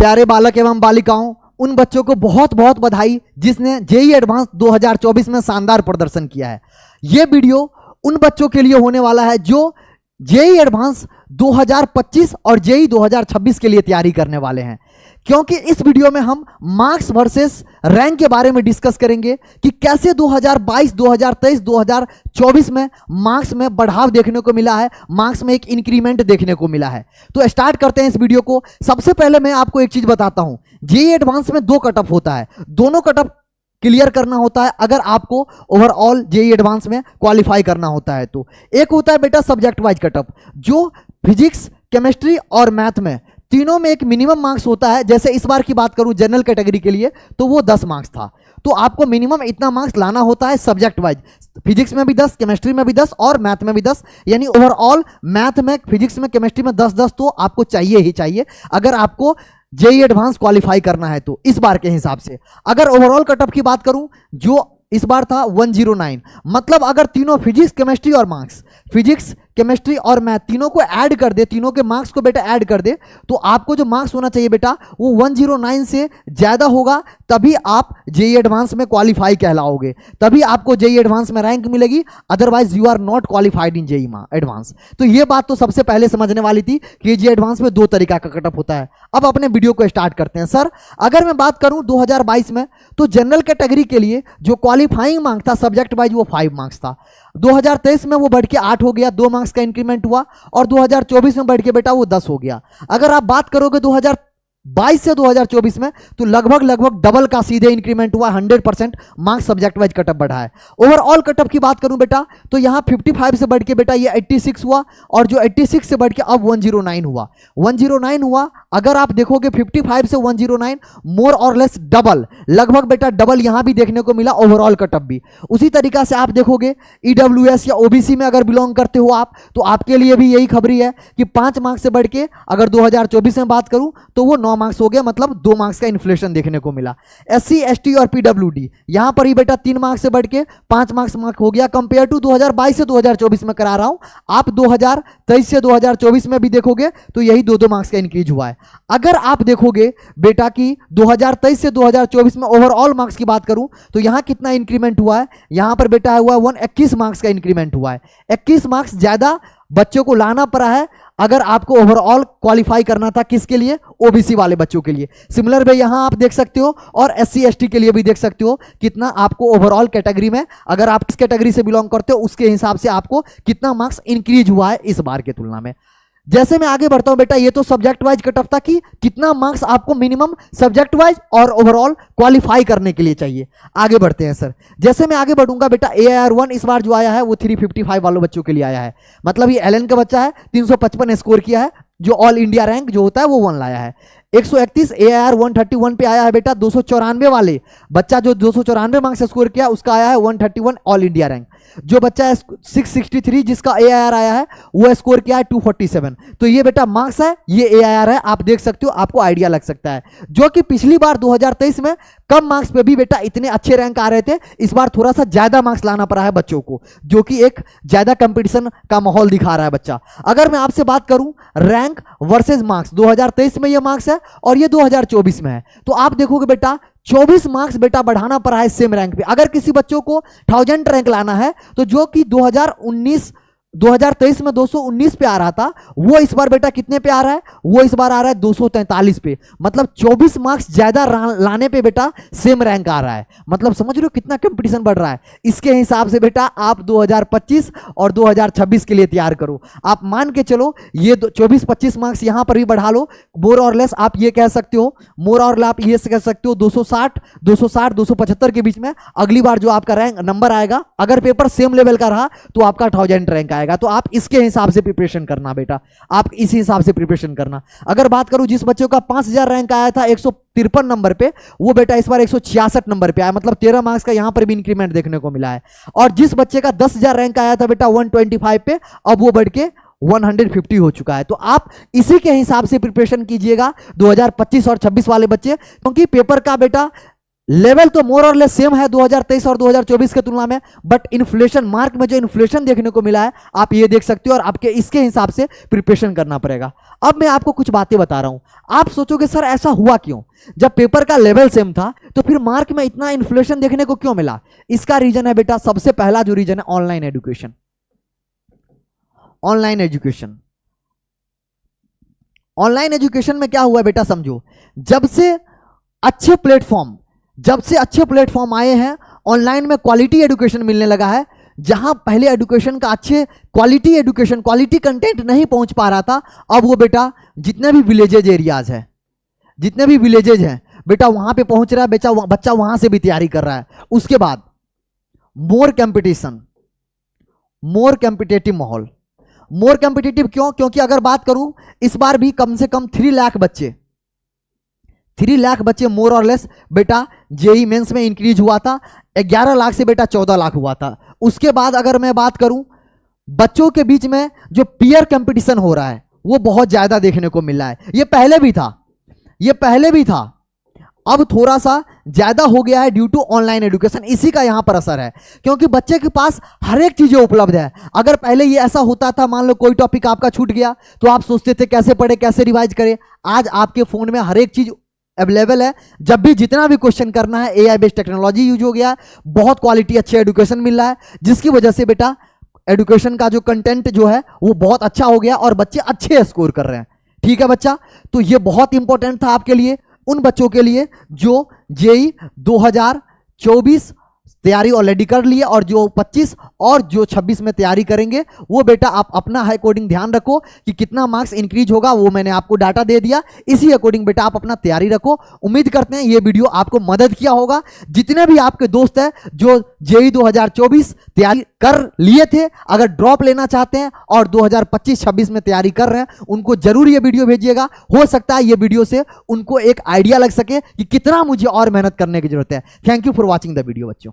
प्यारे बालक एवं बालिकाओं, उन बच्चों को बहुत बहुत बधाई जिसने जेईई एडवांस 2024 में शानदार प्रदर्शन किया है। यह वीडियो उन बच्चों के लिए होने वाला है जो जेईई एडवांस 2025 और जेईई 2026 के लिए तैयारी करने वाले हैं, क्योंकि इस वीडियो में हम मार्क्स वर्सेस रैंक के बारे में डिस्कस करेंगे कि कैसे 2022, 2023, 2024 में मार्क्स में बढ़ाव देखने को मिला है, मार्क्स में एक इंक्रीमेंट देखने को मिला है। तो स्टार्ट करते हैं इस वीडियो को। सबसे पहले मैं आपको एक चीज बताता हूं, जेईई एडवांस में 2 कट ऑफ होता है, दोनों कट ऑफ क्लियर करना होता है अगर आपको ओवरऑल जेईई एडवांस में क्वालिफाई करना होता है। तो एक होता है बेटा सब्जेक्ट वाइज कट ऑफ, जो फिजिक्स, केमिस्ट्री और मैथ में तीनों में एक मिनिमम मार्क्स होता है। जैसे इस बार की बात करूं जनरल कैटेगरी के लिए तो वो 10 मार्क्स था, तो आपको मिनिमम इतना मार्क्स लाना होता है सब्जेक्ट वाइज। फिजिक्स में भी 10, केमिस्ट्री में भी 10 और मैथ में भी 10, यानी ओवरऑल मैथ में, फिजिक्स में, केमिस्ट्री में 10-10 तो आपको चाहिए ही चाहिए अगर आपको जेईई एडवांस क्वालिफाई करना है। तो इस बार के हिसाब से अगर ओवरऑल कट ऑफ की बात करूं जो इस बार था 109, मतलब अगर तीनों फिजिक्स, केमिस्ट्री और मार्क्स, फिजिक्स, केमिस्ट्री और मैथ तीनों को ऐड कर दे, तीनों के मार्क्स को बेटा ऐड कर दे, तो आपको जो मार्क्स होना चाहिए बेटा वो 109 से ज्यादा होगा, तभी आप जेईई एडवांस में क्वालिफाई कहलाओगे, तभी आपको जेईई एडवांस में रैंक मिलेगी, otherwise you are not qualified in JEE advance. तो ये बात तो सबसे पहले समझने वाली थी कि जेईई एडवांस में 2 तरीका का कट ऑफ होता है। अब अपने वीडियो को स्टार्ट करते हैं। सर अगर मैं बात करूं 2022 में, तो जनरल कैटेगरी के लिए जो क्वालिफाइंग मार्क्स था सब्जेक्ट वाइज वो 5 मार्क्स था। 2023 में वो बढ़ के 8 हो गया, 2 मार्क्स का इंक्रीमेंट हुआ, और 2024 में बढ़ के बेटा वो 10 हो गया। अगर आप बात करोगे 2022 से 2024 में, तो लगभग डबल का सीधे इंक्रीमेंट हुआ, 100% मार्क्स सब्जेक्ट वाइज कटअप बढ़ा है। ओवरऑल कटअप की बात करूं बेटा तो यहां 55 से बढ़ के बेटा ये 86 हुआ, और जो 86 से बढ़ के अब 109 हुआ। 109 हुआ, अगर आप देखोगे 55 से 109 मोर और लेस डबल, लगभग बेटा डबल यहां भी देखने को मिला, ओवरऑल कटअप भी। उसी तरीका से आप देखोगे ईडब्ल्यूएस या ओबीसी में अगर बिलोंग करते हो आप, तो आपके लिए भी यही खबरी है कि 5 मार्क्स से बढ़ के अगर 2024 में बात करूं तो वो 9 मार्क्स हो गया, मतलब 2 मार्क्स का इन्फ्लेशन देखने को मिला। एससी, एसटी और पीडब्ल्यूडी यहां पर ही बेटा 3 मार्क्स से बढ़ के 5 मार्क्स हो गया, कंपेयर टू 2022 से 2024 में करा रहा हूं। आप 2023 से 2024 में भी देखोगे तो यही 2-2 मार्क्स का इंक्रीज हुआ है। अगर आप देखोगे बेटा कि 2023 से 2024 में ओवरऑल मार्क्स की बात करूं तो यहां कितना इंक्रीमेंट हुआ है, यहां पर बेटा हुआ 121 मार्क्स का इंक्रीमेंट हुआ है। 21 मार्क्स ज्यादा बच्चों को लाना पड़ा है अगर आपको ओवरऑल क्वालिफाई करना था, किसके लिए, ओबीसी वाले बच्चों के लिए। सिमिलर वे यहां आप देख सकते हो, और एससी एसटी के लिए भी देख सकते हो कितना आपको ओवरऑल कैटेगरी में, अगर आप किस कैटेगरी से बिलोंग करते हो उसके हिसाब से आपको कितना मार्क्स इंक्रीज हुआ है इस बार की तुलना में। जैसे मैं आगे बढ़ता हूं बेटा, ये तो सब्जेक्ट वाइज कट ऑफ था कि कितना मार्क्स आपको मिनिमम सब्जेक्ट वाइज और ओवरऑल क्वालिफाई करने के लिए चाहिए। आगे बढ़ते हैं सर, जैसे मैं आगे बढ़ूंगा बेटा, AIR1 इस बार जो आया है वो 355 वालों बच्चों के लिए आया है, मतलब ये LN का बच्चा है, 355 स्कोर किया है, जो ऑल इंडिया रैंक जो होता है वो 1 लाया है। 131 AIR 131 पे आया है बेटा, 294 वाले बच्चा जो 294 मार्क्स स्कोर किया उसका आया है 131 ऑल इंडिया रैंक। जो बच्चा 663 जिसका AIR आया है वो स्कोर किया है 247। तो ये बेटा मार्क्स है, ये AIR है, आप देख सकते हो, आपको आइडिया लग सकता है। जो कि पिछली बार 2023 में कम मार्क्स पे भी बेटा इतने अच्छे रैंक आ रहे थे, इस बार थोड़ा सा ज्यादा मार्क्स लाना पड़ा है बच्चों को, जो कि एक ज्यादा कंपटीशन का माहौल दिखा रहा है बच्चा। अगर मैं आपसे बात करूं रैंक वर्सेस मार्क्स, 2023 में ये मार्क्स है और ये 2024 में है, तो आप देखोगे बेटा 24 मार्क्स बेटा बढ़ाना पड़ा है सेम रैंक पे। अगर किसी बच्चों को 1000 रैंक लाना है तो जो कि 2023 में 219 पे आ रहा था, वो इस बार बेटा कितने पे आ रहा है, वो इस बार आ रहा है 243 पे, मतलब 24 मार्क्स ज्यादा लाने पे बेटा सेम रैंक आ रहा है। मतलब समझ रहे हो कितना कंपटीशन बढ़ रहा है। इसके हिसाब से बेटा आप 2025 और 2026 के लिए तैयार करो। आप मान के चलो ये 24-25 मार्क्स यहां पर भी बढ़ा लो, मोर और लेस आप ये कह सकते हो, मोर और लेस आप ये कह सकते हो 260, 275 के बीच में अगली बार जो आपका रैंक नंबर आएगा, अगर पेपर सेम लेवल का रहा तो आपका 1000 रैंक आएगा। तो आप इसके हिसाब से प्रिपरेशन करना बेटा, आप इसी हिसाब से प्रिपरेशन करना। अगर बात करूं जिस बच्चों का 5000 रैंक आया था 153 नंबर पे, वो बेटा इस बार 166 नंबर पे आया, मतलब 13 मार्क्स का यहां पर भी इंक्रीमेंट देखने को मिला है। और जिस बच्चे का 10,000 रैंक आया था बेटा 125 पे, अब वो बढ़ के 150 हो चुका है। तो आप इसी के हिसाब से प्रिपरेशन कीजिएगा 2025 और 26 वाले बच्चे, क्योंकि पेपर का बेटा लेवल तो मोर और लेस सेम है 2023 और 2024 के तुलना में, बट इन्फ्लेशन मार्क में जो इन्फ्लेशन देखने को मिला है आप ये देख सकते हो, और आपके इसके हिसाब से प्रिपरेशन करना पड़ेगा। अब मैं आपको कुछ बातें बता रहा हूं, आप सोचोगे सर ऐसा हुआ क्यों, जब पेपर का लेवल सेम था तो फिर मार्क में इतना इन्फ्लेशन देखने को क्यों मिला? इसका रीजन है बेटा, सबसे पहला जो रीजन है online education. Online education, online education में क्या हुआ बेटा समझो, जब से अच्छे प्लेटफॉर्म आए हैं, ऑनलाइन में क्वालिटी एजुकेशन मिलने लगा है। जहां पहले एजुकेशन का अच्छे क्वालिटी कंटेंट नहीं पहुंच पा रहा था, अब वो बेटा जितने भी विलेजेज एरियाज है, जितने भी विलेजेज हैं बेटा वहां पे पहुंच रहा है, बच्चा वहां से भी तैयारी कर रहा है। उसके बाद मोर कंपटीशन, मोर कंपिटेटिव माहौल। मोर कंपिटेटिव क्यों? क्योंकि अगर बात करूं इस बार भी कम से कम 3 लाख बच्चे मोर और लेस बेटा जेई मेंस में इंक्रीज हुआ था। 11 लाख से बेटा 14 लाख हुआ था। उसके बाद अगर मैं बात करूं बच्चों के बीच में जो पीयर कंपटीशन हो रहा है वो बहुत ज्यादा देखने को मिल रहा है। ये पहले भी था, अब थोड़ा सा ज्यादा हो गया है ड्यू टू ऑनलाइन एजुकेशन। इसी का यहां पर असर है, क्योंकि बच्चे के पास हर एक चीजें उपलब्ध है। अगर पहले ये ऐसा होता था, मान लो कोई टॉपिक आपका छूट गया तो आप सोचते थे कैसे पढ़े, कैसे रिवाइज करें। आज आपके फोन में हर एक चीज अवेलेबल है। जब भी जितना भी क्वेश्चन करना है, एआई बेस्ड टेक्नोलॉजी यूज हो गया है, बहुत क्वालिटी अच्छे एजुकेशन मिल रहा है, जिसकी वजह से बेटा एजुकेशन का जो कंटेंट जो है वो बहुत अच्छा हो गया और बच्चे अच्छे स्कोर कर रहे हैं। ठीक है बच्चा, तो ये बहुत इंपॉर्टेंट था आपके लिए, उन बच्चों के लिए जो जेई 2024 तैयारी ऑलरेडी कर लिए और जो 25 और जो 26 में तैयारी करेंगे, वो बेटा आप अपना हाई कोडिंग ध्यान रखो कि कितना मार्क्स इंक्रीज होगा, वो मैंने आपको डाटा दे दिया। इसी अकॉर्डिंग बेटा आप अपना तैयारी रखो। उम्मीद करते हैं ये वीडियो आपको मदद किया होगा। जितने भी आपके दोस्त हैं जो जेई 2024 तैयारी कर लिए थे, अगर ड्रॉप लेना चाहते हैं और 2025-26 में तैयारी कर रहे हैं, उनको जरूर ये वीडियो भेजिएगा। हो सकता है ये वीडियो से उनको एक आइडिया लग सके कि कितना मुझे और मेहनत करने की जरूरत है। Thank you for watching the video बच्चों।